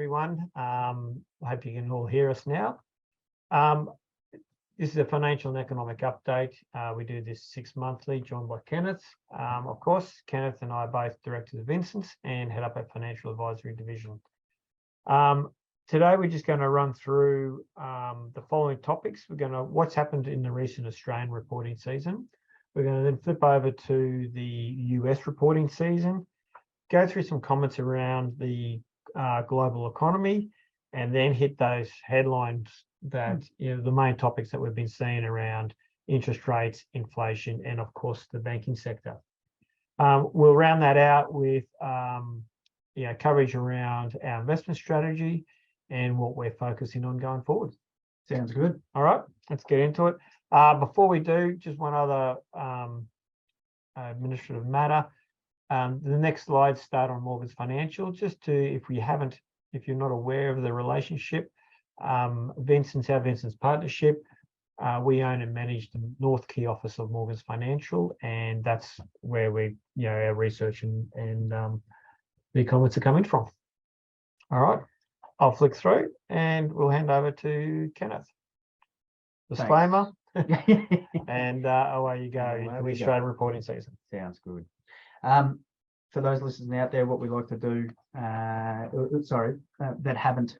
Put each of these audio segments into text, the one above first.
everyone. I hope you can all hear us now. This is a financial and economic update. We do this 6 monthly, joined by Kenneth. Of course, Kenneth and I are both directors of Vincent's and head up our financial advisory division. Today, we're just going to run through the following topics. What's happened in the recent Australian reporting season. We're going to then flip over to the US reporting season, go through some comments around the global economy, and then hit those headlines that, the main topics that we've been seeing around interest rates, inflation, and of course the banking sector. We'll round that out with coverage around our investment strategy and what we're focusing on going forward. Sounds good. All right, let's get into it. Before we do, just one other administrative matter. The next slides start on Morgans Financial. Just to, if you're not aware of the relationship, Vincent's partnership. We own and manage the North Key office of Morgans Financial, and that's where our research and the comments are coming from. All right, I'll flick through and we'll hand over to Kenneth. Disclaimer. And away you go into the Australian reporting season. Sounds good. For those listeners out there, what we like to do, that haven't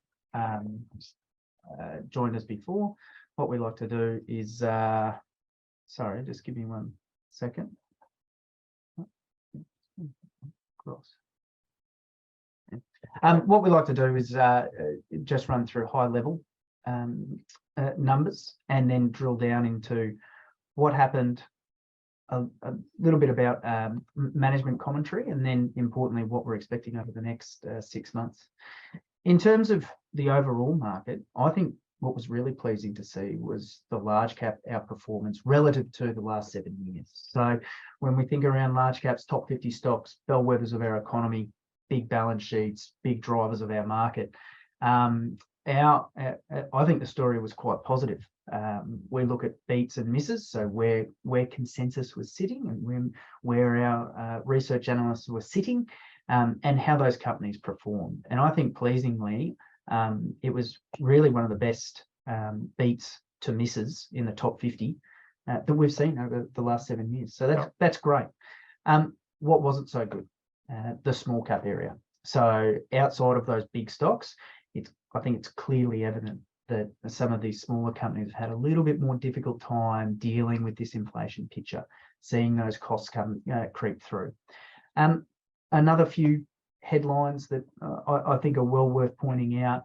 joined us before, what we like to do is, just give me 1 second. What we like to do is just run through high level numbers and then drill down into what happened, a little bit about management commentary, and then importantly what we're expecting over the next 6 months. In terms of the overall market, I think what was really pleasing to see was the large cap outperformance relative to the last 7 years. So when we think around large caps, top 50 stocks, bellwethers of our economy, big balance sheets, big drivers of our market, I think the story was quite positive. We look at beats and misses, so where consensus was sitting and where our research analysts were sitting, and how those companies performed. And I think pleasingly, it was really one of the best beats to misses in the top 50 that we've seen over the last 7 years. So that's great. What wasn't so good? The small cap area. So outside of those big stocks, I think it's clearly evident that some of these smaller companies have had a little bit more difficult time dealing with this inflation picture, seeing those costs creep through. Another few headlines that I think are well worth pointing out: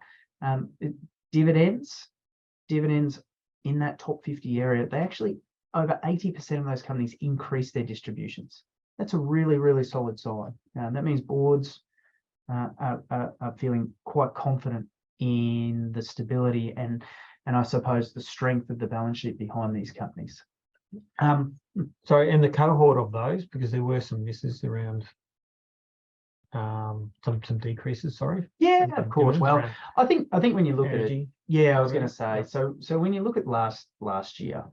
dividends in that top 50 area. They actually, over 80% of those companies increased their distributions. That's a really, really solid sign. That means boards are feeling quite confident in the stability and I suppose the strength of the balance sheet behind these companies. Sorry, and the cohort of those, because there were some misses around, some decreases. Sorry. Yeah, of course. Well, I think when you look energy. at it, yeah, I was going to say. So when you look at last year,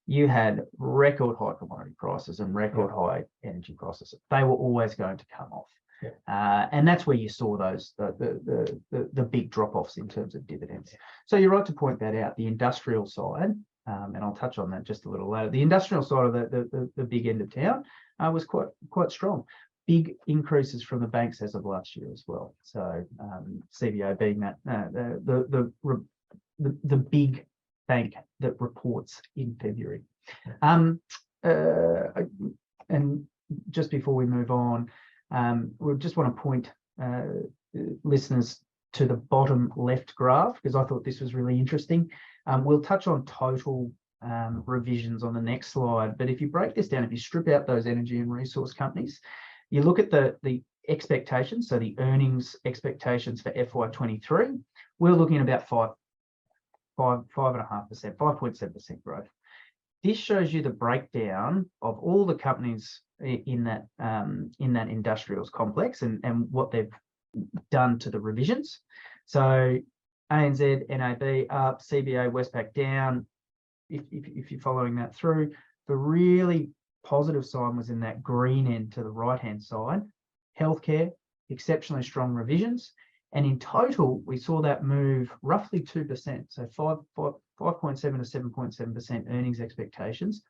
you had record high commodity prices and record high energy prices. They were always going to come off. And that's where you saw those the big drop-offs in terms of dividends. So you're right to point that out. The industrial side, and I'll touch on that just a little later. The industrial side of the big end of town was quite strong. Big increases from the banks as of last year as well. So CBA being that the big bank that reports in February. And just before we move on, we just want to point listeners to the bottom left graph, because I thought this was really interesting. We'll touch on total revisions on the next slide, but if you break this down, if you strip out those energy and resource companies, you look at the expectations, so the earnings expectations for FY23, we're looking at about 5.5%, 5.7% growth. This shows you the breakdown of all the companies in that industrials complex and what they've done to the revisions. So ANZ, NAB up, CBA, Westpac down. If you're following that through, the really positive sign was in that green end to the right-hand side. Healthcare, exceptionally strong revisions. And in total, we saw that move roughly 2%, so 5.7 to 7.7% earnings expectations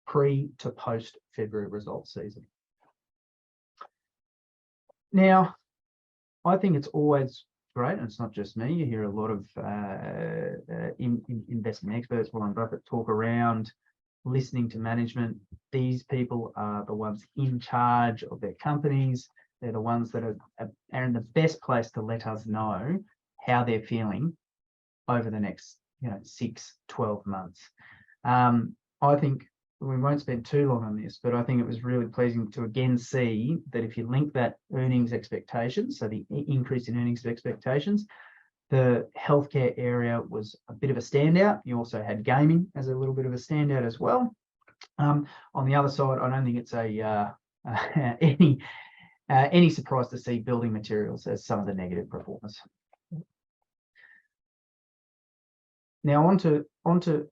pre to post February results season. Now, I think it's always great, and it's not just me. You hear a lot of investment experts, Warren Buffett, talk around listening to management. These people are the ones in charge of their companies. They're the ones that are in the best place to let us know how they're feeling over the next 6, 12 months. I think we won't spend too long on this, but I think it was really pleasing to again see that if you link that earnings expectations, so the increase in earnings expectations, the healthcare area was a bit of a standout. You also had gaming as a little bit of a standout as well. On the other side, I don't think it's any surprise to see building materials as some of the negative performers. Now onto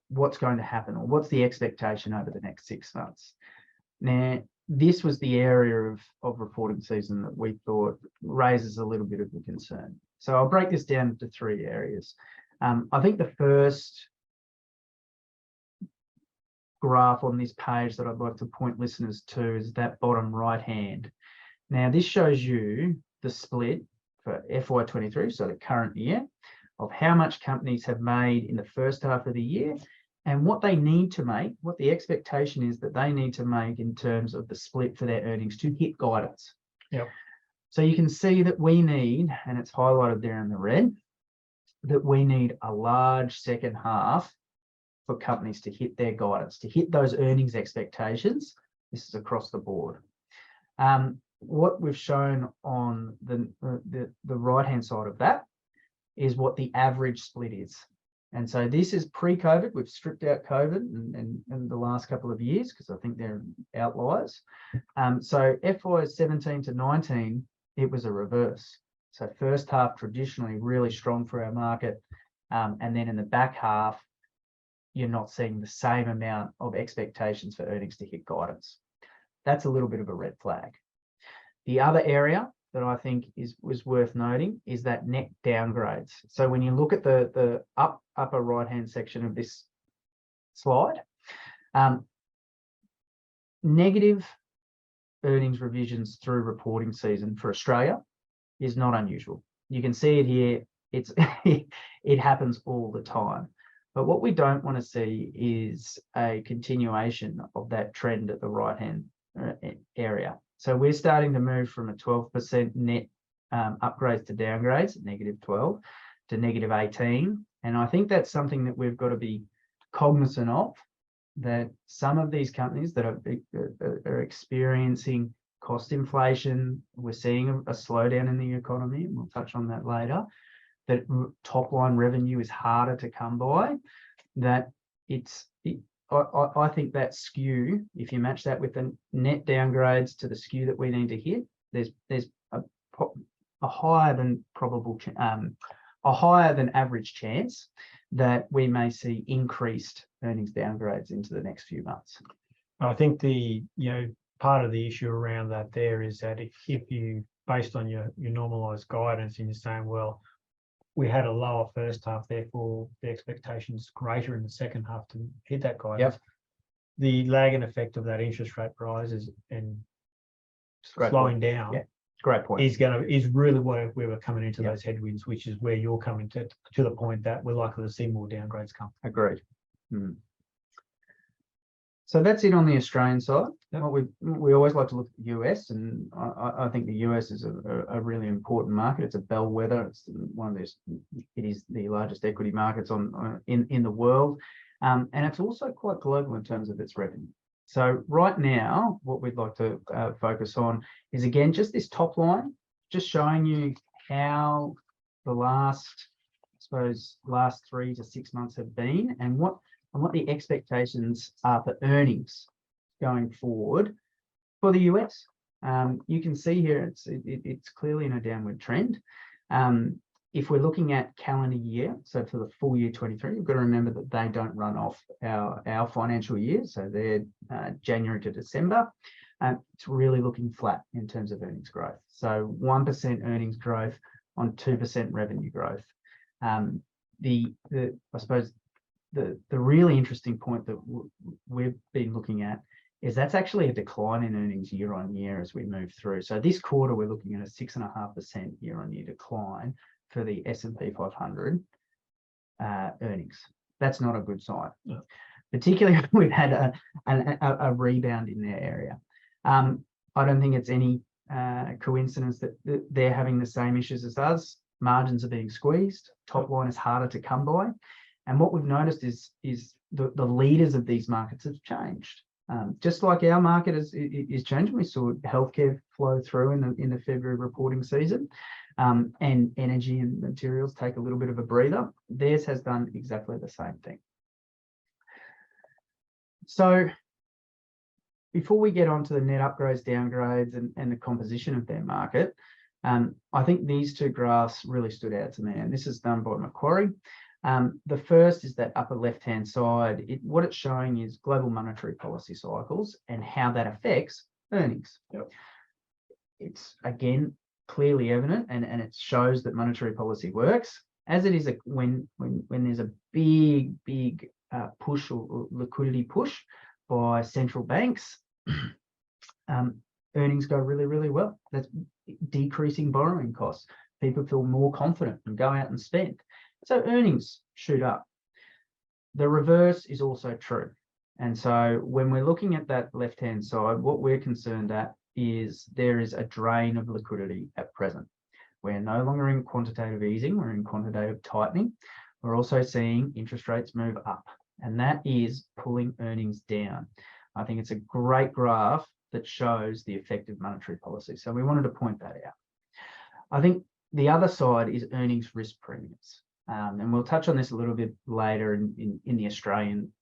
what's going to happen, or what's the expectation over the next 6 months. Now, this was the area of reporting season that we thought raises a little bit of a concern. So I'll break this down into 3 areas. I think the first graph on this page that I'd like to point listeners to is that bottom right hand. Now, this shows you the split for FY23, so the current year, of how much companies have made in the first half of the year and what they need to make, what the expectation is that they need to make in terms of the split for their earnings to hit guidance. Yep. So you can see that we need, and it's highlighted there in the red, that we need a large second half for companies to hit their guidance, to hit those earnings expectations. This is across the board. What we've shown on the right-hand side of that is what the average split is. And so this is pre-COVID. We've stripped out COVID and the last couple of years because I think they're outliers. So FY 17 to 19, it was a reverse. So first half traditionally really strong for our market. And then in the back half, you're not seeing the same amount of expectations for earnings to hit guidance. That's a little bit of a red flag. The other area that I think was worth noting is that net downgrades. So when you look at the upper right-hand section of this slide, negative earnings revisions through reporting season for Australia is not unusual. You can see it here. It happens all the time. But what we don't want to see is a continuation of that trend at the right-hand area. So we're starting to move from a 12% net upgrades to downgrades, -12, to -18. And I think that's something that we've got to be cognizant of, that some of these companies that are experiencing cost inflation, we're seeing a slowdown in the economy, and we'll touch on that later, that top line revenue is harder to come by, that I think that skew, if you match that with the net downgrades to the skew that we need to hit, there's a higher than average chance that we may see increased earnings downgrades into the next few months. I think part of the issue around that there is that if you, based on your normalised guidance, and you're saying, well, we had a lower first half, therefore the expectation is greater in the second half to hit that guidance. Yep. The lagging effect of that interest rate rises and slowing down. Yeah, great point. Is really where we're coming into Yep. those headwinds, which is where you're coming to the point that we're likely to see more downgrades come. Agreed. So that's it on the Australian side. Yep. We always like to look at the US, and I think the US is a really important market. It's a bellwether. It's it is the largest equity markets in the world, and it's also quite global in terms of its revenue. So right now, what we'd like to focus on is again just this top line, just showing you how the last 3 to 6 months have been, and what the expectations are for earnings going forward for the US. You can see here it's clearly in a downward trend. If we're looking at calendar year, so for the full year 23, you've got to remember that they don't run off our financial year, so they're January to December. It's really looking flat in terms of earnings growth. So 1% earnings growth on 2% revenue growth. I suppose the really interesting point that we've been looking at is that's actually a decline in earnings year on year as we move through. So this quarter, we're looking at a 6.5% year on year decline for the S&P 500 earnings. That's not a good sign, no. Particularly if we've had a rebound in their area. I don't think it's any coincidence that they're having the same issues as us. Margins are being squeezed. Top line is harder to come by. And what we've noticed is the leaders of these markets have changed. Just like our market is changing. We saw healthcare flow through in the February reporting season, and energy and materials take a little bit of a breather. Theirs has done exactly the same thing. So before we get on to the net upgrades, downgrades, and the composition of their market, I think these two graphs really stood out to me, and this is done by Macquarie. The first is that upper left-hand side. What it's showing is global monetary policy cycles and how that affects earnings. Yep. It's, again, clearly evident, and it shows that monetary policy works, as it is when there's a big push or liquidity push by central banks. Earnings go really, really well. That's decreasing borrowing costs. People feel more confident and go out and spend. So earnings shoot up. The reverse is also true. And so when we're looking at that left-hand side, what we're concerned at is there is a drain of liquidity at present. We're no longer in quantitative easing, we're in quantitative tightening. We're also seeing interest rates move up, and that is pulling earnings down. I think it's a great graph that shows the effect of monetary policy. So we wanted to point that out. I think the other side is earnings risk premiums. And we'll touch on this a little bit later in the Australian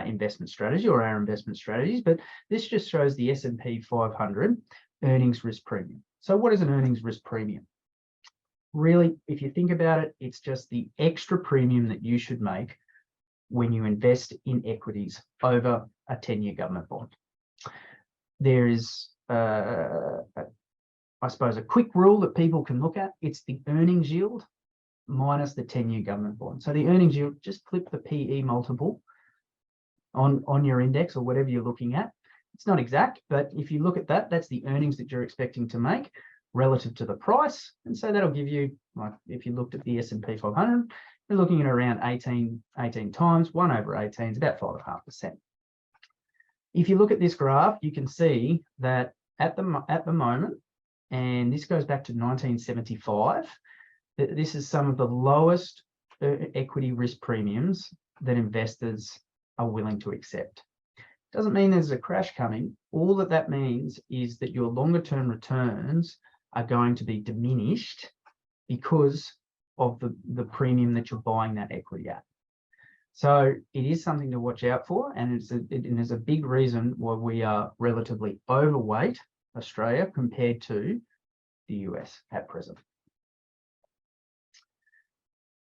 investment strategy, or our investment strategies, but this just shows the S&P 500 earnings risk premium. So what is an earnings risk premium? Really, if you think about it, it's just the extra premium that you should make when you invest in equities over a 10-year government bond. There is, I suppose, a quick rule that people can look at. It's the earnings yield minus the 10-year government bond. So the earnings yield, just flip the PE multiple on your index or whatever you're looking at. It's not exact, but if you look at that, that's the earnings that you're expecting to make relative to the price. And so that'll give you, like if you looked at the S&P 500, you're looking at around 18 times. 1 over 18 is about 5.5%. If you look at this graph, you can see that at the moment, and this goes back to 1975, this is some of the lowest equity risk premiums that investors are willing to accept. Doesn't mean there's a crash coming. All that means is that your longer term returns are going to be diminished because of the premium that you're buying that equity at. So it is something to watch out for, and there's a big reason why we are relatively overweight Australia compared to the US at present.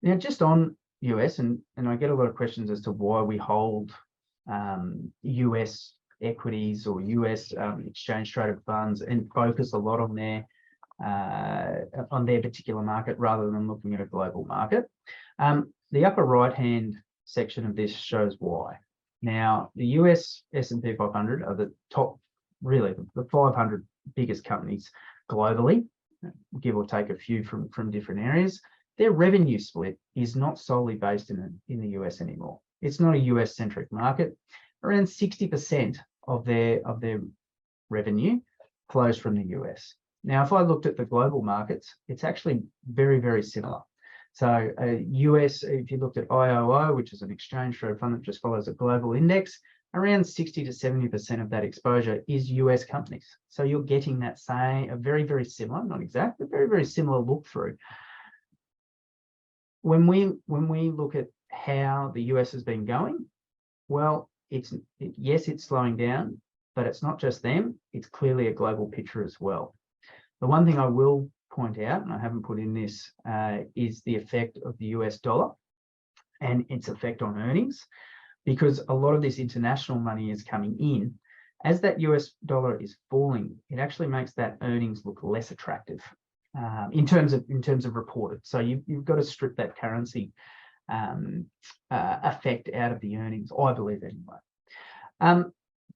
Now, just on US, and I get a lot of questions as to why we hold US equities or US exchange traded funds and focus a lot on their particular market rather than looking at a global market. The upper right hand section of this shows why. Now, the US S&P 500 are the top, really the 500 biggest companies globally, give or take a few from different areas. Their revenue split is not solely based in the US anymore. It's not a US centric market. Around 60% of their revenue flows from the US. Now, if I looked at the global markets, it's actually very, very similar. So US, if you looked at IOO, which is an exchange traded fund that just follows a global index, around 60 to 70% of that exposure is US companies. So you're getting that a very, very similar, not exact, but very, very similar look through. When we look at how the US has been going, well, yes, it's slowing down, but it's not just them. It's clearly a global picture as well. The one thing I will point out, and I haven't put in this, is the effect of the US dollar and its effect on earnings, because a lot of this international money is coming in. As that US dollar is falling, it actually makes that earnings look less attractive. in terms of reported. So you've got to strip that currency effect out of the earnings, I believe anyway.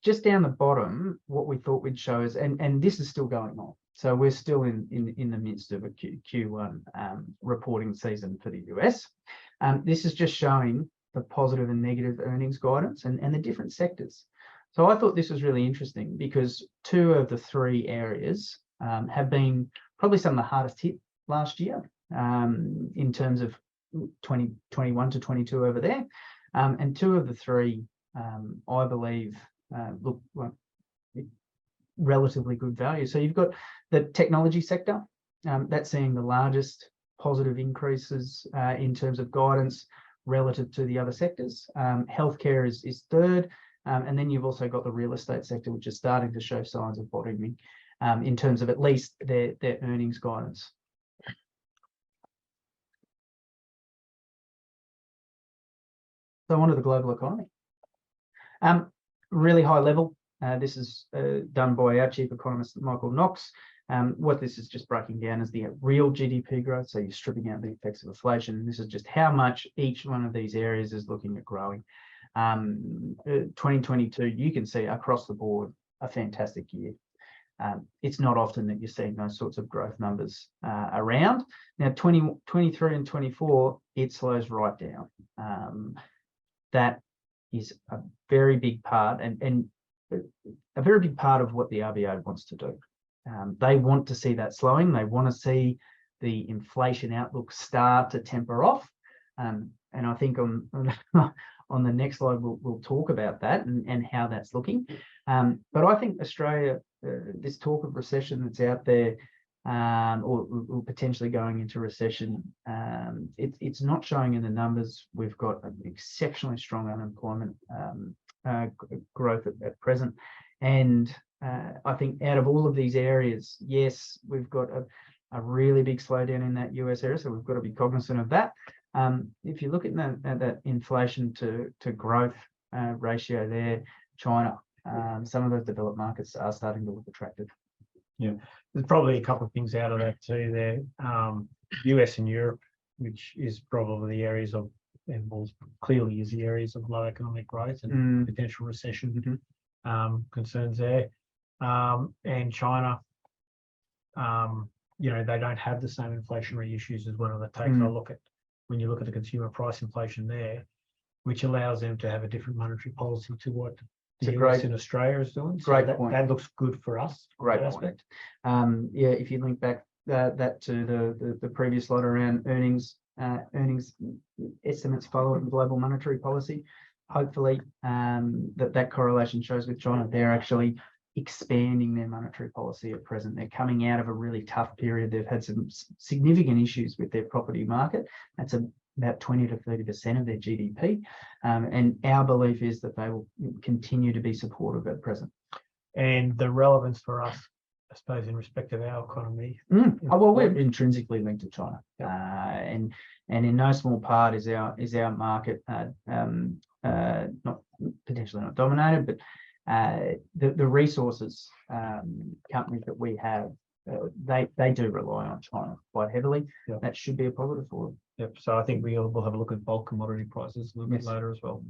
Just down the bottom, what we thought we'd show is, and this is still going on. So we're still in the midst of a Q1 reporting season for the US. This is just showing the positive and negative earnings guidance and the different sectors. So I thought this was really interesting because 2 of the 3 areas have been probably some of the hardest hit last year in terms of 2021 to 22 over there. And 2 of the 3, I believe, look like relatively good value. So you've got the technology sector, that's seeing the largest positive increases in terms of guidance relative to the other sectors. Healthcare is third. And then you've also got the real estate sector, which is starting to show signs of bottoming in terms of at least their earnings guidance. So on to the global economy. Really high level. This is done by our chief economist, Michael Knox. What this is just breaking down is the real GDP growth. So you're stripping out the effects of inflation. This is just how much each one of these areas is looking at growing. 2022, you can see across the board a fantastic year. It's not often that you're seeing those sorts of growth numbers around. Now, 2023 and 24, it slows right down. That is a very big part and a very big part of what the RBA wants to do. They want to see that slowing. They want to see the inflation outlook start to temper off. And I think on the next slide, we'll talk about that and how that's looking. But I think Australia, this talk of recession that's out there, or potentially going into recession, it's not showing in the numbers. We've got an exceptionally strong unemployment growth at present. And I think out of all of these areas, yes, we've got a really big slowdown in that US area, so we've got to be cognizant of that. If you look at that inflation to growth ratio there, China, some of those developed markets are starting to look attractive. Yeah, there's probably a couple of things out of that too there. US and Europe, which is probably the areas of, and well, clearly is the areas of low economic growth and potential recession concerns there. And China, they don't have the same inflationary issues as one of the takes I look at. When you look at the consumer price inflation there, which allows them to have a different monetary policy to what the US in Australia is doing. Great so point. That looks good for us. Great aspect. Yeah, if you link back that to the previous slide around earnings estimates following global monetary policy, hopefully that correlation shows with China. They're actually expanding their monetary policy at present. They're coming out of a really tough period. They've had some significant issues with their property market. That's about 20 to 30% of their GDP. And our belief is that they will continue to be supportive at present. And the relevance for us, I suppose, in respect of our economy. Well, we're intrinsically linked to China. And in no small part is our market not potentially not dominated, but the resources companies that we have, they do rely on China quite heavily. That should be a positive for them. Yep. So I think we'll have a look at bulk commodity prices a little bit later as well.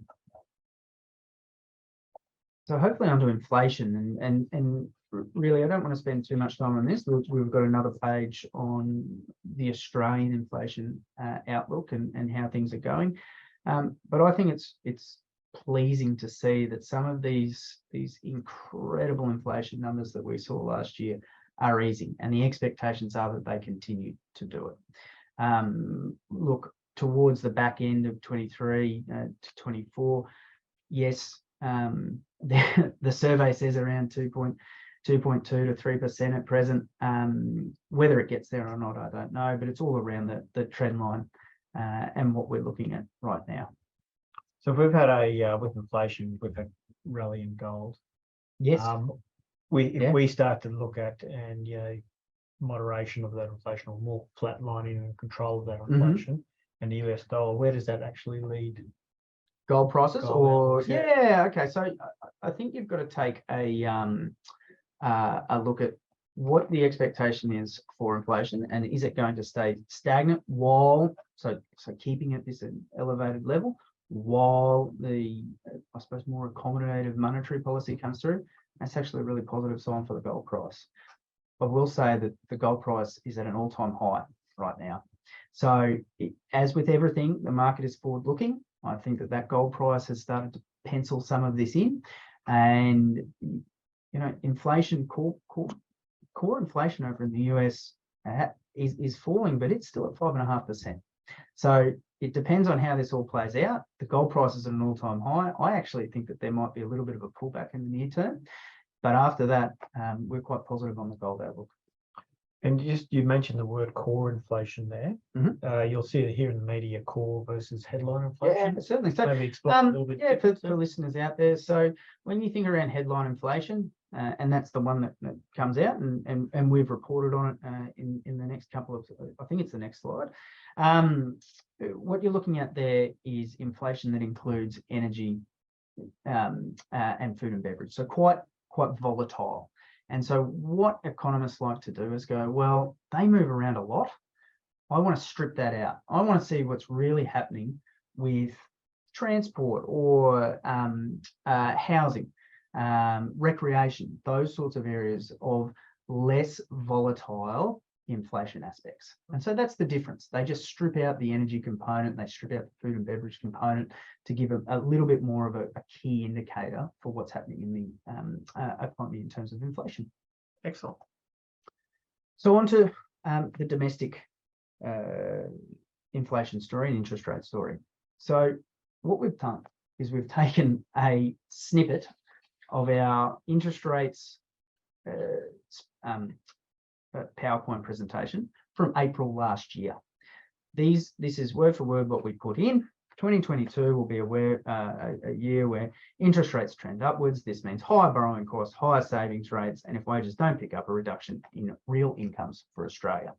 So hopefully onto inflation and really I don't want to spend too much time on this. We've got another page on the Australian inflation outlook and how things are going. But I think it's pleasing to see that some of these incredible inflation numbers that we saw last year are easing, and the expectations are that they continue to do it. Look, towards the back end of 23 to 24, yes, the survey says around 2.2 to 3% at present. Whether it gets there or not, I don't know, but it's all around the trend line and what we're looking at right now. So if we've had with inflation, we've had rally in gold. Yes. If we start to look at and moderation of that inflation, or more flatlining and control of that inflation, and the US dollar, where does that actually lead? Gold prices, gold okay. So I think you've got to take a look at what the expectation is for inflation, and is it going to stay stagnant while, so keeping at this elevated level while the, I suppose, more accommodative monetary policy comes through. That's actually a really positive sign for the gold price. I will say that the gold price is at an all-time high right now. So as with everything, the market is forward looking. I think that gold price has started to pencil some of this in, and inflation, core inflation over in the US is falling, but it's still at 5.5%. So it depends on how this all plays out. The gold price is at an all-time high. I actually think that there might be a little bit of a pullback in the near term, but after that, we're quite positive on the gold outlook. And you mentioned the word core inflation there. You'll see it here in the media, core versus headline inflation. Yeah, certainly. So maybe explain a little bit. Yeah, for listeners out there. So when you think around headline inflation, and that's the one that comes out, and we've reported on it in the next couple of, I think it's the next slide. What you're looking at there is inflation that includes energy and food and beverage. So quite volatile. And so what economists like to do is go, well, they move around a lot. I want to strip that out. I want to see what's really happening with transport or housing, recreation, those sorts of areas of less volatile inflation aspects. And so that's the difference. They just strip out the energy component, they strip out the food and beverage component to give a little bit more of a key indicator for what's happening in the economy in terms of inflation. Excellent. So on to the domestic inflation story and interest rate story. So what we've done is we've taken a snippet of our interest rates PowerPoint presentation from April last year. This is word for word what we put in. 2022 will be a year where interest rates trend upwards. This means higher borrowing costs, higher savings rates, and if wages don't pick up, a reduction in real incomes for Australia.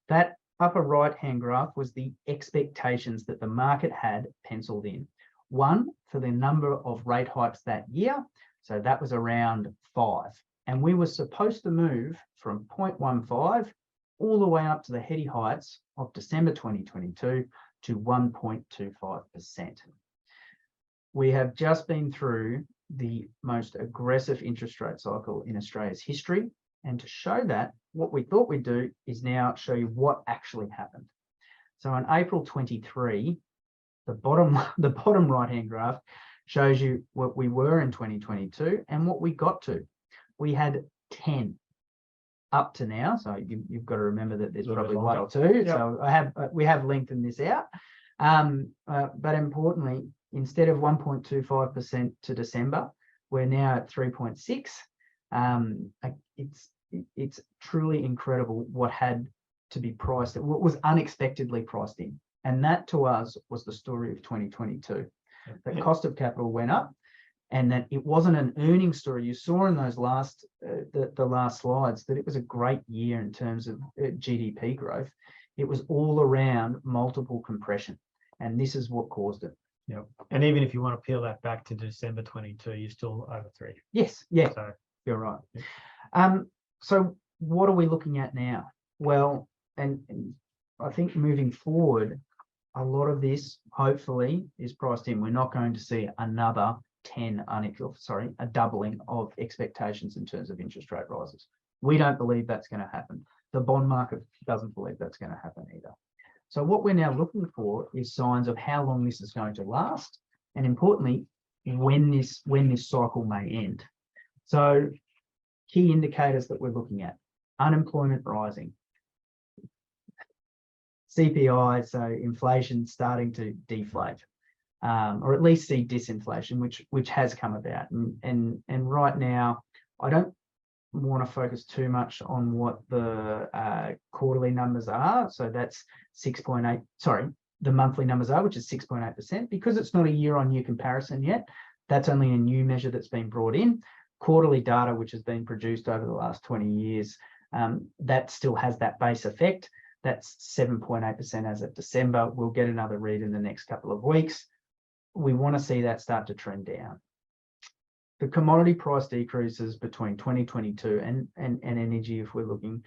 That upper right-hand graph was the expectations that the market had penciled in. One, for the number of rate hikes that year. So that was around 5. And we were supposed to move from 0.15 all the way up to the heady heights of December 2022 to 1.25%. We have just been through the most aggressive interest rate cycle in Australia's history. And to show that, what we thought we'd do is now show you what actually happened. So in April 23, the bottom right-hand graph shows you what we were in 2022 and what we got to. We had 10 up to now, so you've got to remember that there's probably one or two. Yep. So we have lengthened this out, but importantly, instead of 1.25% to December, we're now at 3.6. It's truly incredible what had to be priced, what was unexpectedly priced in, and that to us was the story of 2022. The cost of capital went up, and that it wasn't an earnings story. You saw in those last the last slides that it was a great year in terms of GDP growth. It was all around multiple compression, and this is what caused it. Yeah, and even if you want to peel that back to December 22, you're still over 3. Yes, yeah, so you're right. Yeah. So what are we looking at now? Well, and I think moving forward, a lot of this hopefully is priced in. We're not going to see another a doubling of expectations in terms of interest rate rises. We don't believe that's going to happen. The bond market doesn't believe that's going to happen either. So what we're now looking for is signs of how long this is going to last, and importantly, when this cycle may end. So key indicators that we're looking at: unemployment rising, CPI, so inflation starting to deflate, or at least see disinflation, which has come about. And right now, I don't want to focus too much on what the quarterly numbers are. So that's 6.8. Sorry, the monthly numbers are, which is 6.8%, because it's not a year-on-year comparison yet. That's only a new measure that's been brought in. Quarterly data, which has been produced over the last 20 years, that still has that base effect. That's 7.8% as of December. We'll get another read in the next couple of weeks. We want to see that start to trend down. the commodity price decreases between 2022 and energy, if we're looking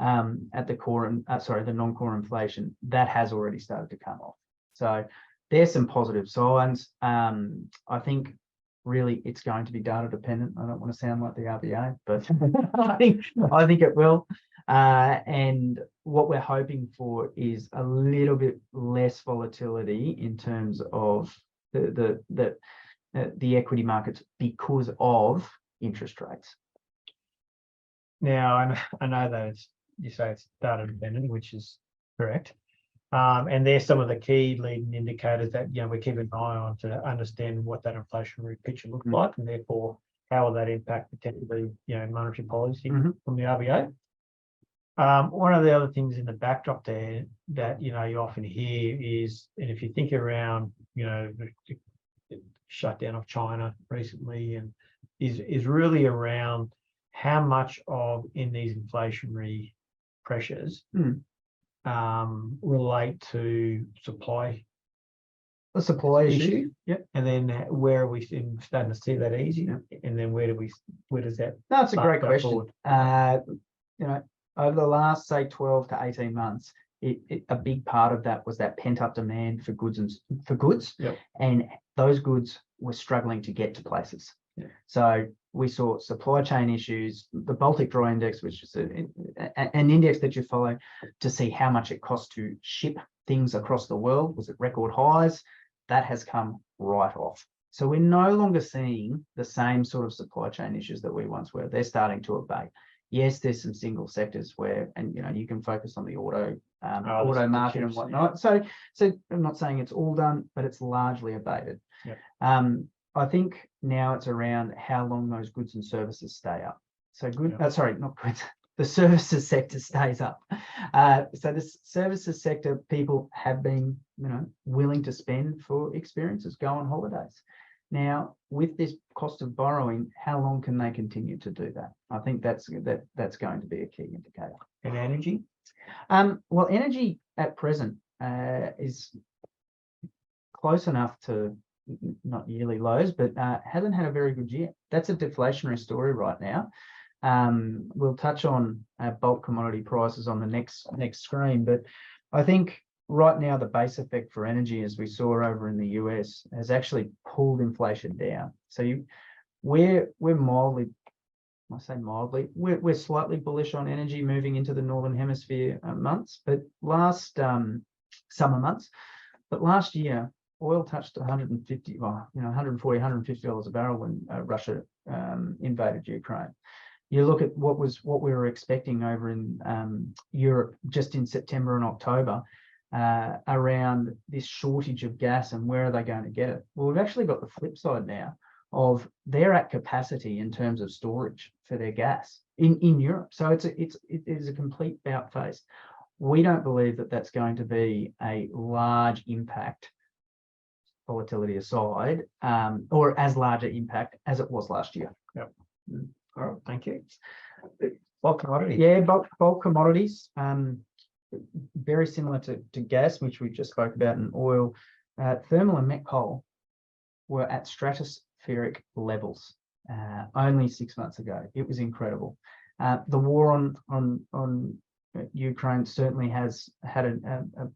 at the core and the non-core inflation, that has already started to come off. So there's some positive signs. I think really it's going to be data dependent. I don't want to sound like the RBA, but I think it will. And what we're hoping for is a little bit less volatility in terms of the equity markets because of interest rates. Now, I know that you say it's data dependent, which is correct. And there's some of the key leading indicators that we keep an eye on to understand what that inflationary picture looks like, and therefore how will that impact potentially monetary policy from the RBA. One of the other things in the backdrop there that you often hear is, and if you think around the shutdown of China recently, and is really around how much of in these inflationary pressures relate to supply. The supply issue. Yep. And then where are we starting to see that easy? And then where does that? That's a great question. Over the last, say, 12 to 18 months, a big part of that was that pent-up demand for goods Yep. And those goods were struggling to get to places. Yeah. So we saw supply chain issues. The Baltic Dry Index, which is an index that you follow to see how much it costs to ship things across the world, was at record highs. That has come right off. So we're no longer seeing the same sort of supply chain issues that we once were. They're starting to abate. Yes, there's some single sectors where, and you can focus on the auto market and whatnot. So I'm not saying it's all done, but it's largely abated. Yep. I think now it's around how long those goods and services stay up. So not goods. The services sector stays up. So the services sector, people have been, willing to spend for experiences, go on holidays. Now, with this cost of borrowing, how long can they continue to do that? I think that's going to be a key indicator. And energy? Well, energy at present is close enough to not yearly lows, but hasn't had a very good year. That's a deflationary story right now. We'll touch on bulk commodity prices on the next screen, but I think right now the base effect for energy, as we saw over in the US, has actually pulled inflation down. So we're mildly, I say mildly, we're slightly bullish on energy moving into the Northern Hemisphere months, but last summer months, but last year oil touched $140, $150 a barrel when Russia invaded Ukraine. You look at what we were expecting over in Europe just in September and October around this shortage of gas and where are they going to get it? Well, we've actually got the flip side now of they're at capacity in terms of storage for their gas in Europe. So it is a complete bout face. We don't believe that that's going to be a large impact, volatility aside, or as large an impact as it was last year. Yep. All right, thank you. Bulk commodities. Yeah, bulk commodities. Very similar to gas, which we just spoke about, in oil. Thermal and met coal were at stratospheric levels only 6 months ago. It was incredible. The war on Ukraine certainly has had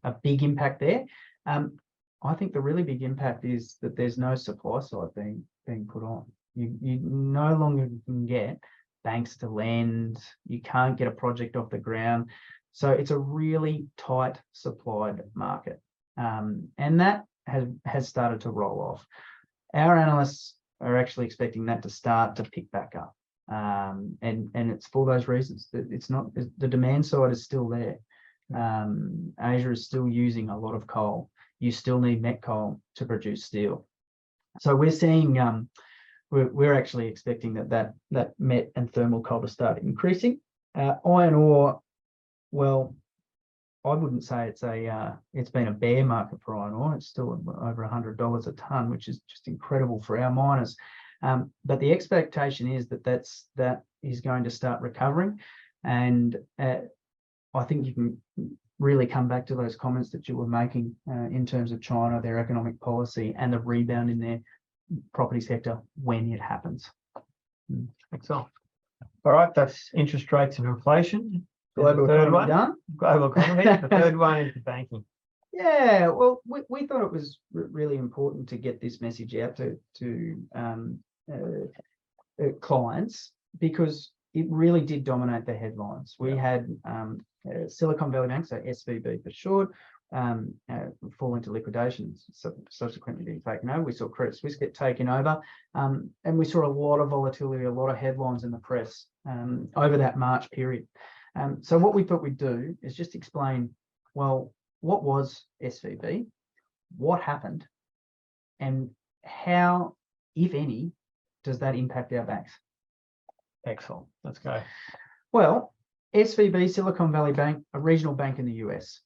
a big impact there. I think the really big impact is that there's no supply side being put on. You no longer can get banks to lend. You can't get a project off the ground. So it's a really tight supplied market. And that has started to roll off. Our analysts are actually expecting that to start to pick back up. And it's for those reasons that it's not, the demand side is still there. Asia is still using a lot of coal. You still need met coal to produce steel. So we're seeing, we're actually expecting that met and thermal coal to start increasing. Iron ore, well, I wouldn't say it's been a bear market for iron ore. It's still over $100 a ton, which is just incredible for our miners. But the expectation is that is going to start recovering, and I think you can really come back to those comments that you were making in terms of China, their economic policy, and the rebound in property sector when it happens. Excellent. All right, that's interest rates and inflation. Global And the third economy one, done. global economy. The third one is banking. Yeah, well, we thought it was really important to get this message out to clients, because it really did dominate the headlines. We had Silicon Valley Bank, so SVB for short, fall into liquidation, subsequently being taken over. We saw Credit Suisse get taken over, and we saw a lot of volatility, a lot of headlines in the press over that March period. So what we thought we'd do is just explain, well, what was SVB, what happened, and how, if any, does that impact our banks? Excellent. Let's go. Well, SVB, Silicon Valley Bank, a regional bank in the US.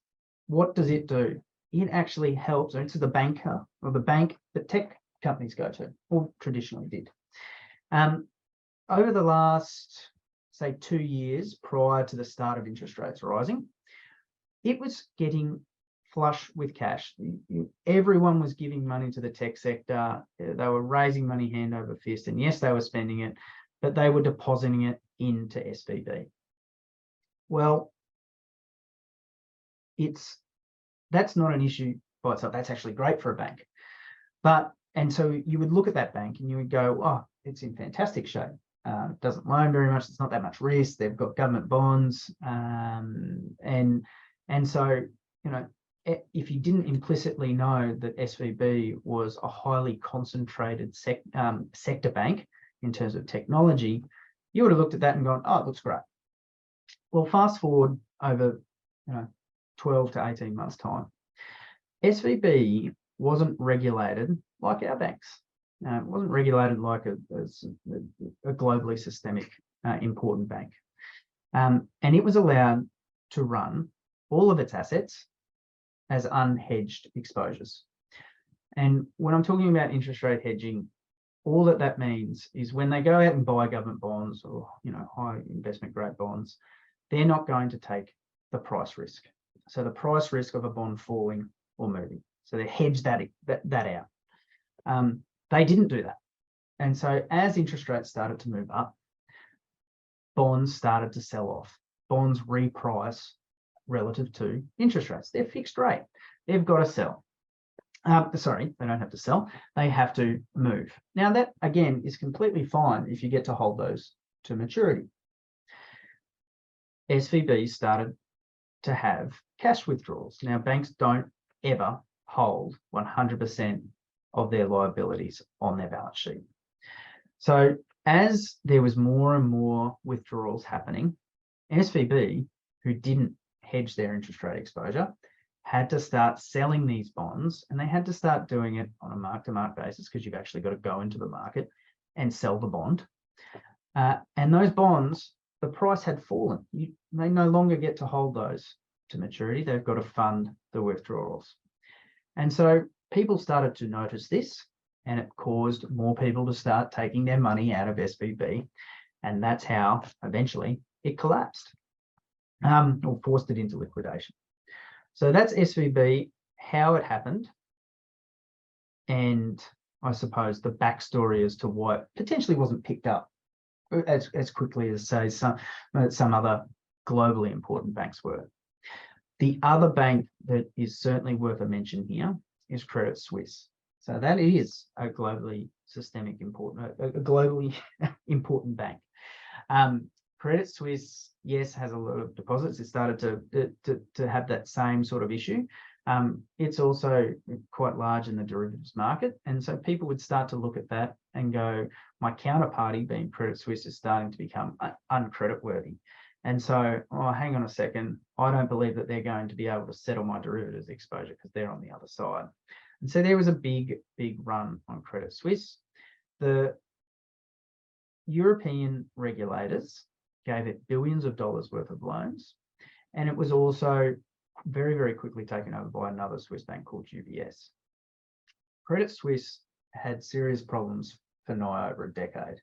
What does it do? It actually helps, it's the banker or the bank that tech companies go to, or traditionally did. Over the last, say, 2 years prior to the start of interest rates rising, it was getting flush with cash. Everyone was giving money to the tech sector. They were raising money hand over fist, and yes, they were spending it, but they were depositing it into SVB. Well, that's not an issue by itself. That's actually great for a bank. And so you would look at that bank and you would go, oh, it's in fantastic shape. Doesn't loan very much. It's not that much risk. They've got government bonds. And so, if you didn't implicitly know that SVB was a highly concentrated sector bank in terms of technology, you would have looked at that and gone, oh, it looks great. Well, fast forward over 12 to 18 months' time, SVB wasn't regulated like our banks. It wasn't regulated like a globally systemic important bank. And it was allowed to run all of its assets as unhedged exposures. And when I'm talking about interest rate hedging, all that means is when they go out and buy government bonds or high investment grade bonds, they're not going to take the price risk. So the price risk of a bond falling or moving. So they hedge that out. They didn't do that. And so as interest rates started to move up, bonds started to sell off. Bonds reprice relative to interest rates. They're fixed rate. They've got to sell. Sorry, they don't have to sell. They have to move. Now that, again, is completely fine if you get to hold those to maturity. SVB started to have cash withdrawals. Now, banks don't ever hold 100% of their liabilities on their balance sheet. So as there was more and more withdrawals happening, SVB, who didn't hedge their interest rate exposure, had to start selling these bonds, and they had to start doing it on a mark-to-market basis, because you've actually got to go into the market and sell the bond. And those bonds, the price had fallen. They no longer get to hold those to maturity. They've got to fund the withdrawals. And so people started to notice this, and it caused more people to start taking their money out of SVB. And that's how eventually it collapsed, or forced it into liquidation. So that's SVB, how it happened, and I suppose the backstory as to why it potentially wasn't picked up as quickly as, say, some other globally important banks were. The other bank that is certainly worth a mention here is Credit Suisse. So that is a globally globally important bank. Credit Suisse, yes, has a lot of deposits. It started to have that same sort of issue. It's also quite large in the derivatives market. And so people would start to look at that and go, my counterparty, being Credit Suisse, is starting to become uncreditworthy. And so, oh, hang on a second, I don't believe that they're going to be able to settle my derivatives exposure because they're on the other side. And so there was a big run on Credit Suisse. The European regulators gave it billions of dollars worth of loans. And it was also very, very quickly taken over by another Swiss bank called UBS. Credit Suisse had serious problems for nigh over a decade.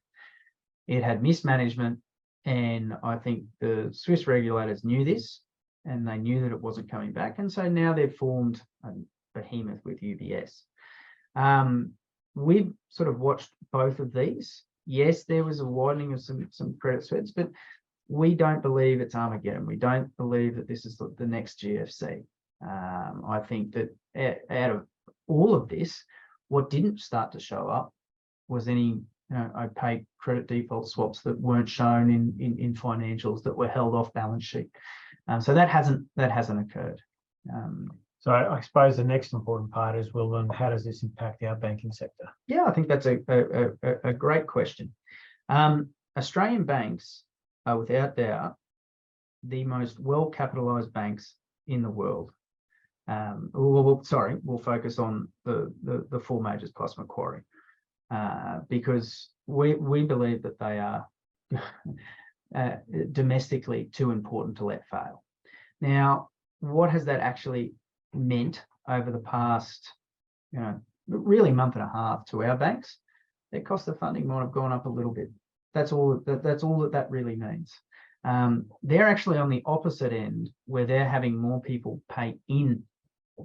It had mismanagement, and I think the Swiss regulators knew this, and they knew that it wasn't coming back. And so now they've formed a behemoth with UBS. we've sort of watched both of these. Yes, there was a widening of some credit spreads, but we don't believe it's Armageddon. We don't believe that this is the next GFC. I think that out of all of this, what didn't start to show up was any opaque credit default swaps that weren't shown in financials that were held off balance sheet. So that hasn't occurred. So I suppose the next important part is, well, then how does this impact our banking sector? Yeah, I think that's a great question. Australian banks are without doubt the most well-capitalised banks in the world. We'll focus on the four majors plus Macquarie, because we believe that they are domestically too important to let fail. Now, what has that actually meant over the past, really month and a half to our banks? Their cost of funding might have gone up a little bit. That's all that really means. They're actually on the opposite end, where they're having more people pay in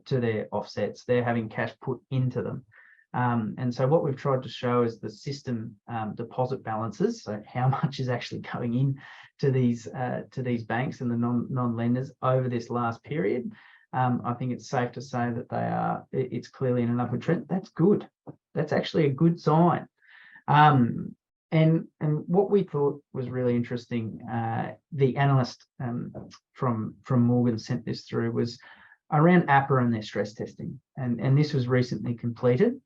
to their offsets. They're having cash put into them. And so what we've tried to show is the system deposit balances, so how much is actually going in to these banks and the non-lenders over this last period. I think it's safe to say that it's clearly in an upward trend. That's good. That's actually a good sign. And what we thought was really interesting, the analyst from Morgan sent this through, was around APRA and their stress testing, and this was recently completed.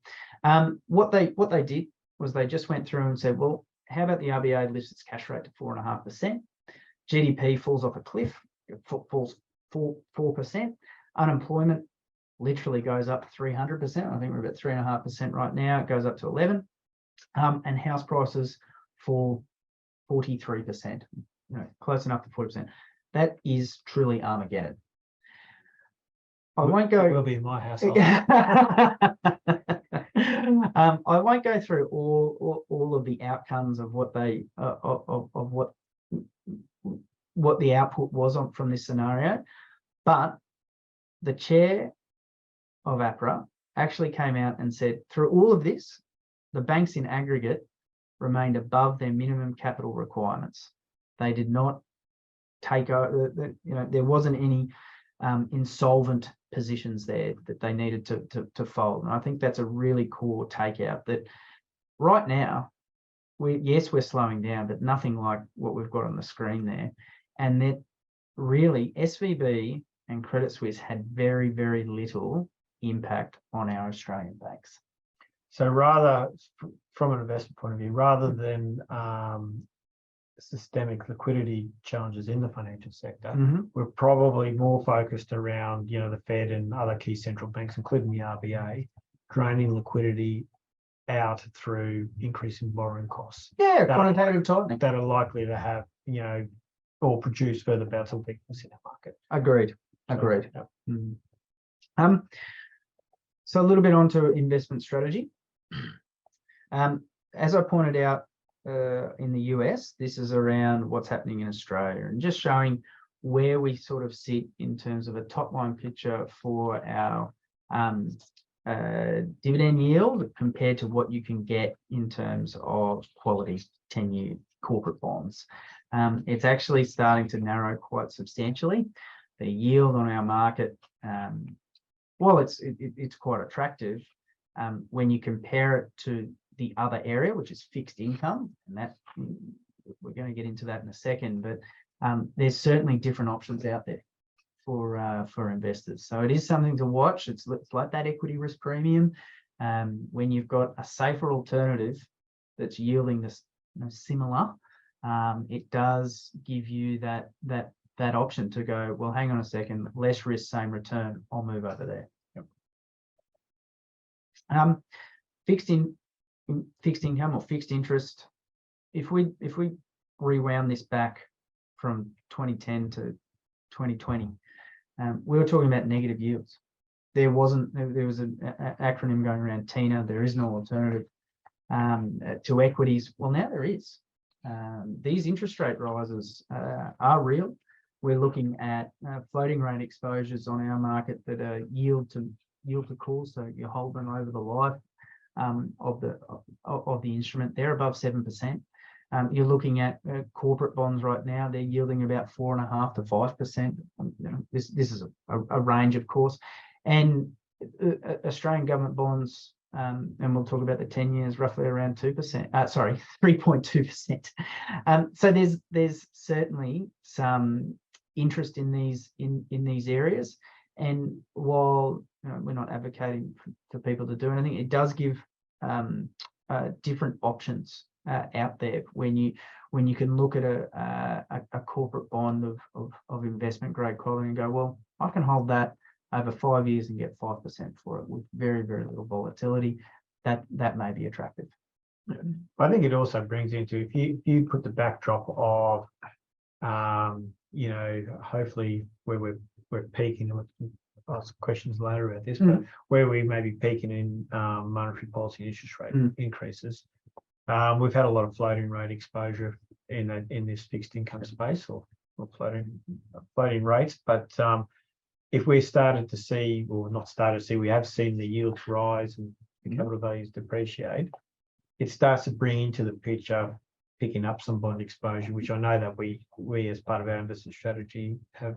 What they did was they just went through and said, well, how about the RBA lifts its cash rate to 4.5%? GDP falls off a cliff, it falls 4%. Unemployment literally goes up 300%. I think we're about 3.5% right now. It goes up to 11%, and house prices fall 43%. Close enough to 40%. That is truly Armageddon. I won't go. It will be in my household. I won't go through all of the outcomes of what they what the output was from this scenario, but the chair of APRA actually came out and said, through all of this, the banks in aggregate remained above their minimum capital requirements. They did not take over. There wasn't any insolvent positions there that they needed to fold. And I think that's a really core takeout, that right now, we're slowing down, but nothing like what we've got on the screen there. And that really SVB and Credit Suisse had very, very little impact on our Australian banks. So rather, from an investment point of view, rather than systemic liquidity challenges in the financial sector, we're probably more focused around, the Fed and other key central banks, including the RBA, draining liquidity out through increasing borrowing costs. Yeah, quantitative tightening. That are likely to have, or produce further bouts of weakness in the market. Agreed. So a little bit onto investment strategy. As I pointed out in the US, this is around what's happening in Australia, and just showing where we sort of sit in terms of a top line picture for our dividend yield compared to what you can get in terms of quality 10-year corporate bonds. It's actually starting to narrow quite substantially. The yield on our market, while it's quite attractive, when you compare it to the other area, which is fixed income, and that we're going to get into that in a second, but there's certainly different options out there for investors. So it is something to watch. It's like that equity risk premium. When you've got a safer alternative that's yielding this similar, it does give you that option to go, well, hang on a second, less risk, same return, I'll move over there. Yep. Fixed income or fixed interest, if we rewound this back from 2010 to 2020, we were talking about negative yields. There was an acronym going around, TINA. There is no alternative to equities. Well, now there is. These interest rate rises are real. We're looking at floating rate exposures on our market that are yield to call, so you hold them over the life of the instrument. They're above 7%. You're looking at corporate bonds right now. They're yielding about 4.5 to 5%. This is a range, of course, and Australian government bonds. And we'll talk about the 10 years, roughly around 2%. Sorry, 3.2%. So there's certainly some interest in these areas. And while we're not advocating for people to do anything, it does give different options out there when you can look at a corporate bond of investment grade quality and go, well, I can hold that over 5 years and get 5% for it with very, very little volatility. That may be attractive. I think it also brings into, if you put the backdrop of hopefully where we're peaking, I'll ask questions later about this, but where we may be peaking in monetary policy interest rate increases. We've had a lot of floating rate exposure in this fixed income space, or floating rates. But if we started to see, or not started to see, we have seen the yields rise and the capital values depreciate, it starts to bring into the picture picking up some bond exposure, which I know that we as part of our investment strategy have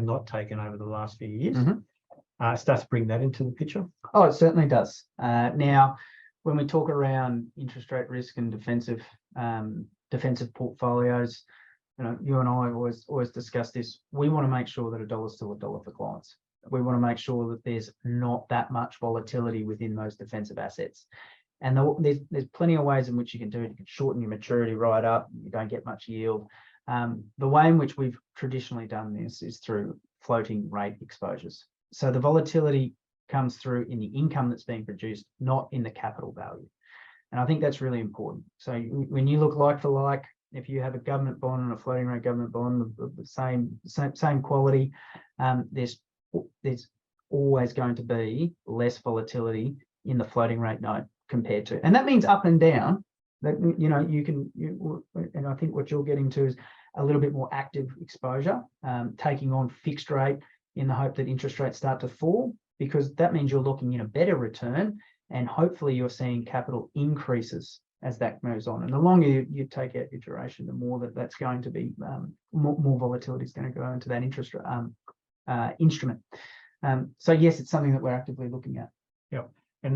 not taken over the last few years. It starts to bring that into the picture. Oh, it certainly does. Now, when we talk around interest rate risk and defensive portfolios, you and I always discuss this. We want to make sure that a dollar's still a dollar for clients. We want to make sure that there's not that much volatility within those defensive assets. And there's plenty of ways in which you can do it. You can shorten your maturity right up. You don't get much yield. The way in which we've traditionally done this is through floating rate exposures. So the volatility comes through in the income that's being produced, not in the capital value. And I think that's really important. So when you look like for like, if you have a government bond and a floating rate government bond of the same quality, there's always going to be less volatility in the floating rate note compared to, and that means up and down. That and I think what you're getting to is a little bit more active exposure, taking on fixed rate in the hope that interest rates start to fall, because that means you're looking in a better return, and hopefully you're seeing capital increases as that moves on. And the longer you take out your duration, the more that's going to be more volatility is going to go into that interest instrument. So yes, it's something that we're actively looking at. Yeah, and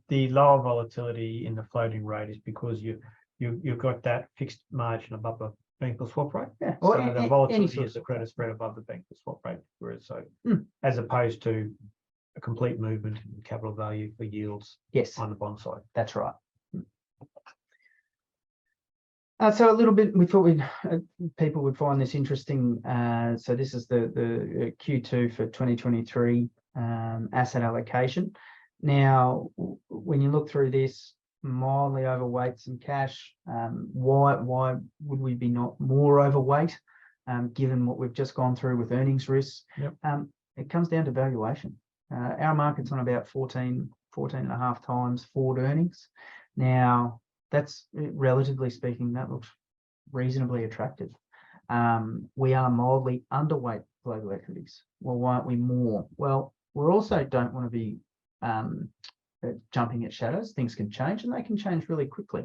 the lower volatility in the floating rate is because you've got that fixed margin above the bank bill swap rate. Yeah, so the volatility is the credit spread above the bank bill swap rate, whereas as opposed to a complete movement in capital value for yields. Yes, on the bond side. That's right. So a little bit, we thought people would find this interesting. So this is the Q2 for 2023 asset allocation. Now, when you look through this, mildly overweight some cash. Why would we be not more overweight, given what we've just gone through with earnings risks? Yep. It comes down to valuation. Our market's on about 14.5 times forward earnings. Now, that's, relatively speaking, that looks reasonably attractive. We are mildly underweight global equities. Well, why aren't we more? Well, we also don't want to be jumping at shadows. Things can change, and they can change really quickly.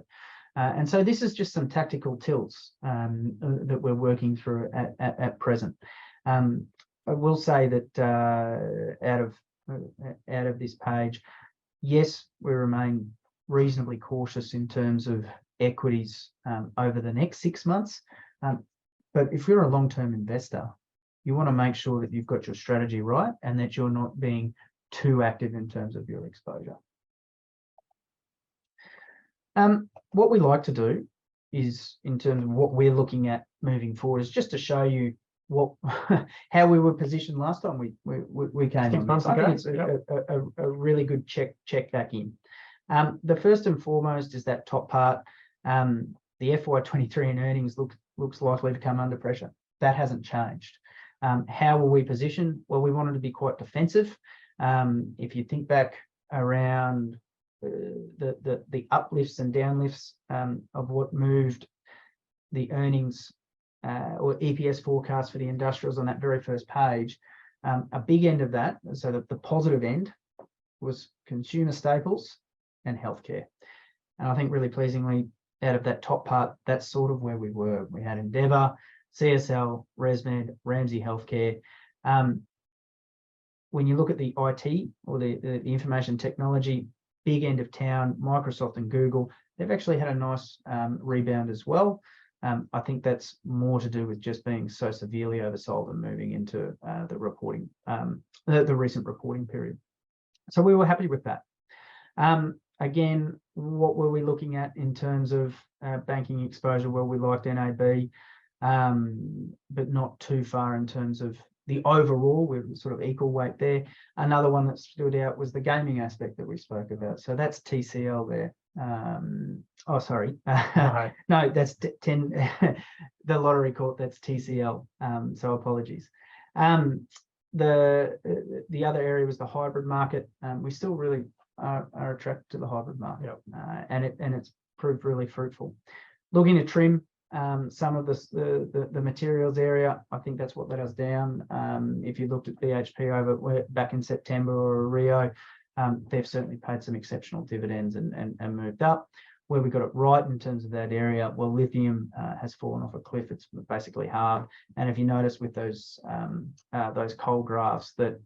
And so this is just some tactical tilts that we're working through at present. I will say that out of this page, yes, we remain reasonably cautious in terms of equities over the next 6 months. But if you're a long-term investor, you want to make sure that you've got your strategy right and that you're not being too active in terms of your exposure. What we like to do is, in terms of what we're looking at moving forward, is just to show you how we were positioned last time we came 6 months ago. I think it's a really good check back in. The first and foremost is that top part. The FY23 in earnings looks likely to come under pressure. That hasn't changed. How were we positioned? Well, we wanted to be quite defensive. If you think back around the uplifts and downlifts of what moved the earnings or EPS forecast for the industrials on that very first page, a big end of that, so that the positive end was consumer staples and healthcare. And I think really pleasingly, out of that top part, that's sort of where we were. We had Endeavour, CSL, ResMed, Ramsay Healthcare. When you look at the IT or the information technology, big end of town, Microsoft and Google, they've actually had a nice rebound as well. I think that's more to do with just being so severely oversold and moving into the reporting, the recent reporting period. So we were happy with that. Again, what were we looking at in terms of banking exposure? Well, we liked NAB, but not too far in terms of the overall. We're sort of equal weight there. Another one that stood out was the gaming aspect that we spoke about. So that's TCL there. Oh, sorry. No, that's 10. The Lottery Corp, that's TCL. So apologies. The other area was the hybrid market. We still really are attracted to the hybrid market, and it's proved really fruitful. Looking at Trim, some of the materials area, I think that's what let us down. If you looked at BHP back in September or Rio, they've certainly paid some exceptional dividends and moved up. Where we got it right in terms of that area, well, lithium has fallen off a cliff. It's basically halved. And if you notice with those coal graphs that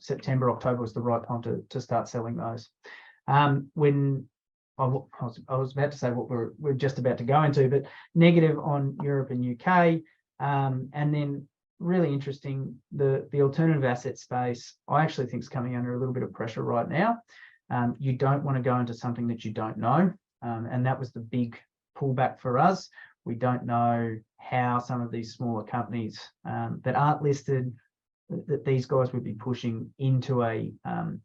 September, October was the right time to start selling those. When I was about to say what we're just about to go into, but negative on Europe and UK, and then really interesting, the alternative asset space, I actually think is coming under a little bit of pressure right now. You don't want to go into something that you don't know, and that was the big pullback for us. We don't know how some of these smaller companies that aren't listed, that these guys would be pushing into a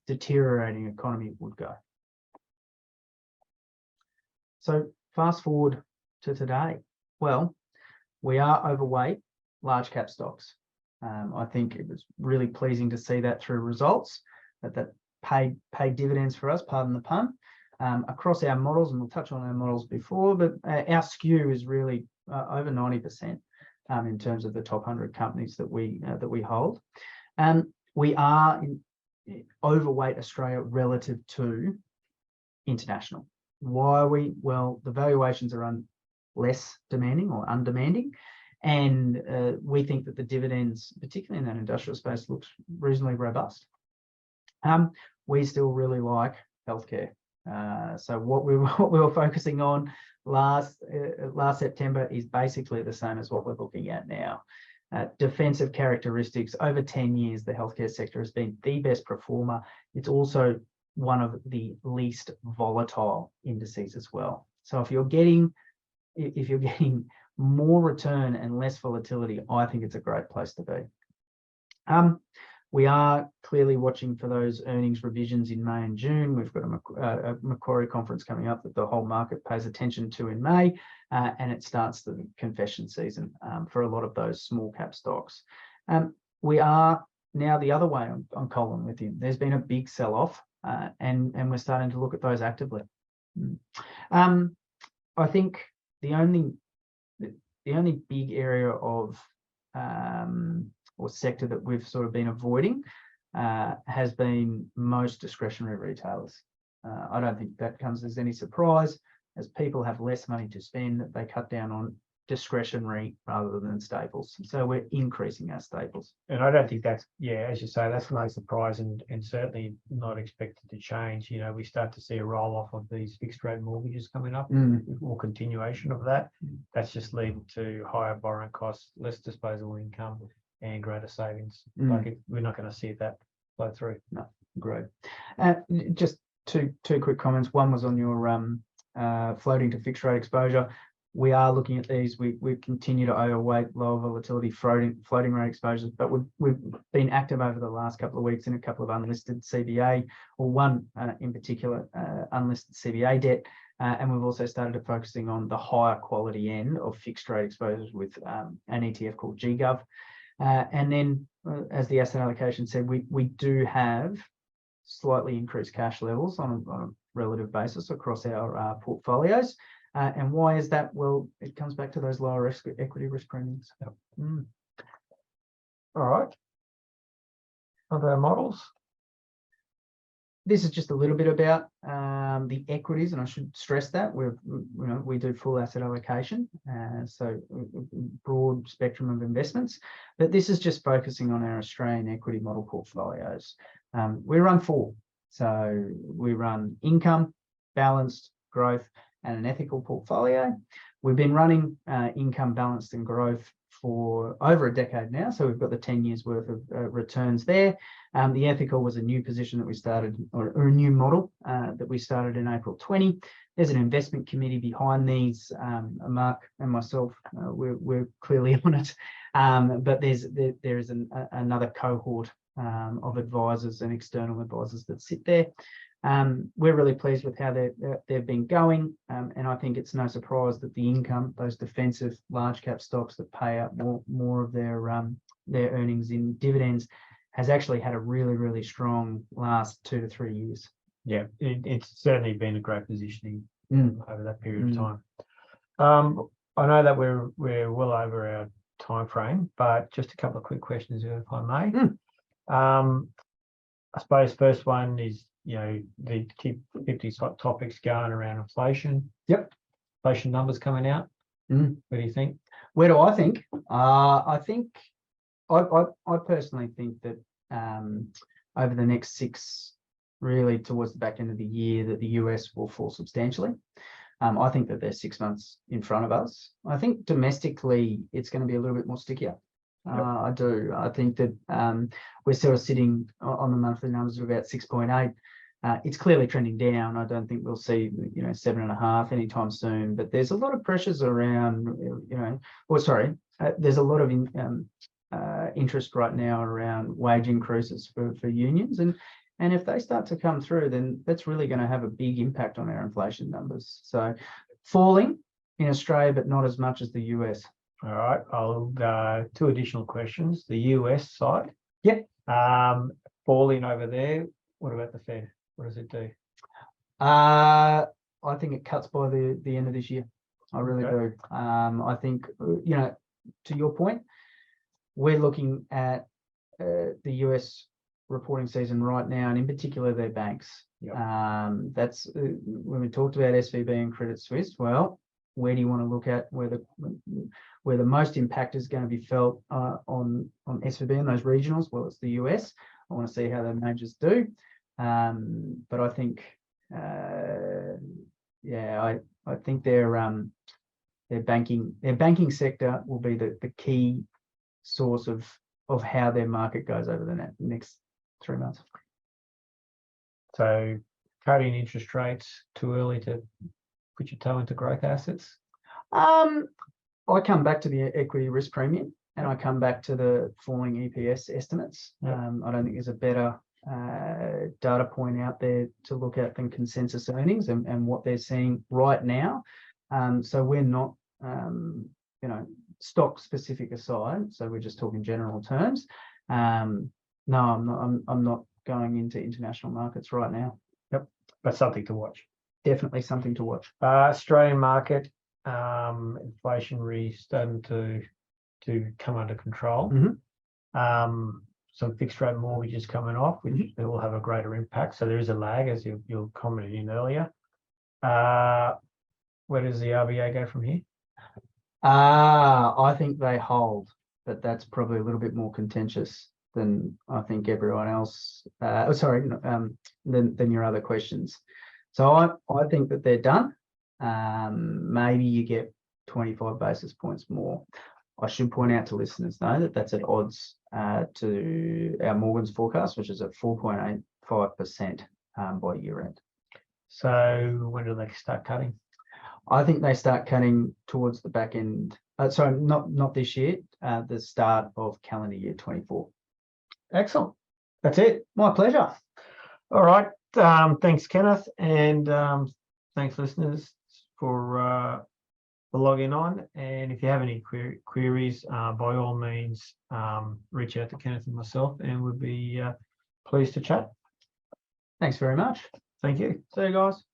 deteriorating economy would go. So fast forward to today. Well, we are overweight large cap stocks. I think it was really pleasing to see that through results, that paid dividends for us, pardon the pun, across our models, and we'll touch on our models before, but our skew is really over 90% in terms of the top 100 companies that we hold. We are overweight Australia relative to international. Why are we? Well, the valuations are less demanding or undemanding, and we think that the dividends, particularly in that industrial space, looks reasonably robust. We still really like healthcare. So what we were focusing on last September is basically the same as what we're looking at now. Defensive characteristics. Over 10 years, the healthcare sector has been the best performer. It's also one of the least volatile indices as well. So if you're getting more return and less volatility, I think it's a great place to be. We are clearly watching for those earnings revisions in May and June. We've got a Macquarie conference coming up that the whole market pays attention to in May, and it starts the confession season for a lot of those small cap stocks. We are now the other way on coal and lithium. There's been a big sell-off, and we're starting to look at those actively. I think the only big area of or sector that we've sort of been avoiding has been most discretionary retailers. I don't think that comes as any surprise. As people have less money to spend, they cut down on discretionary rather than staples. So we're increasing our staples. And I don't think that's, as you say, that's no surprise and certainly not expected to change. We start to see a roll-off of these fixed rate mortgages coming up, or continuation of that. That's just leading to higher borrowing costs, less disposable income, and greater savings. We're not going to see that flow through. No, great. Just two quick comments. One was on your floating to fixed rate exposure. We are looking at these. We continue to overweight lower volatility floating rate exposures, but we've been active over the last couple of weeks in a couple of unlisted CBA, or one in particular unlisted CBA debt, and we've also started focusing on the higher quality end of fixed rate exposures with an ETF called GGov. And then, as the asset allocation said, we do have slightly increased cash levels on a relative basis across our portfolios. And why is that? Well, it comes back to those lower equity risk premiums. Yep. All right. Other models? this is just a little bit about the equities, and I should stress that we do full asset allocation, so broad spectrum of investments. But this is just focusing on our Australian equity model portfolios. We run 4, so we run income, balanced, growth, and an ethical portfolio. We've been running income, balanced, and growth for over a decade now, so we've got the 10 years worth of returns there. The ethical was a new position that we started, or a new model that we started in April 20. There's an investment committee behind these. Mark and myself, we're clearly on it, but there is another cohort of advisors and external advisors that sit there. We're really pleased with how they've been going, and I think it's no surprise that the income, those defensive large cap stocks that pay out more of their earnings in dividends, has actually had a really strong last 2 to 3 years. Yeah, it's certainly been a great positioning over that period of time. I know that we're well over our time frame, but just a couple of quick questions, if I may. I suppose first one is, the key 50 topics going around inflation. Yep. Inflation numbers coming out. What do you think? Where do I think? I think I personally think that over the next 6, really towards the back end of the year, that the US will fall substantially. I think that there's 6 months in front of us. I think domestically it's going to be a little bit more stickier. I do. I think that we're sort of sitting on the monthly numbers of about 6.8. It's clearly trending down. I don't think we'll see 7.5 anytime soon. But there's a lot of pressures around, there's a lot of interest right now around wage increases for unions, and if they start to come through, then that's really going to have a big impact on our inflation numbers. So falling in Australia, but not as much as the US. All right, I'll 2 additional questions. The US side. Yep. Falling over there. What about the Fed? What does it do? I think it cuts by the end of this year. I really do. I think, to your point, we're looking at the US reporting season right now, and in particular their banks. Yep. That's when we talked about SVB and Credit Suisse. Well, where do you want to look at where the most impact is going to be felt on SVB and those regionals? Well, it's the US. I want to see how the majors do. But I think, I think their banking sector will be the key source of how their market goes over the next 3 months. So cutting interest rates too early to put your toe into growth assets? I come back to the equity risk premium, and I come back to the falling EPS estimates. Yep. I don't think there's a better data point out there to look at than consensus earnings and what they're seeing right now. So we're not, stock specific aside. So we're just talking general terms. No, I'm not going into international markets right now. Yep, but something to watch. Definitely something to watch. Australian market, inflation really starting to come under control. Some fixed rate mortgages coming off, which they will have a greater impact. So there is a lag, as you commented in earlier. Where does the RBA go from here? I think they hold, but that's probably a little bit more contentious than I think everyone else. Than your other questions. So I think that they're done. Maybe you get 25 basis points more. I should point out to listeners, though, that that's at odds to our Morgan's forecast, which is at 4.85% by year end. So when do they start cutting? I think they start cutting towards the back end. Sorry, not this year. The start of calendar year 24. Excellent. That's it. My pleasure. All right. Thanks, Kenneth, and thanks, listeners, for logging on. And if you have any queries, by all means, reach out to Kenneth and myself, and we'll be pleased to chat. Thanks very much. Thank you. See you guys.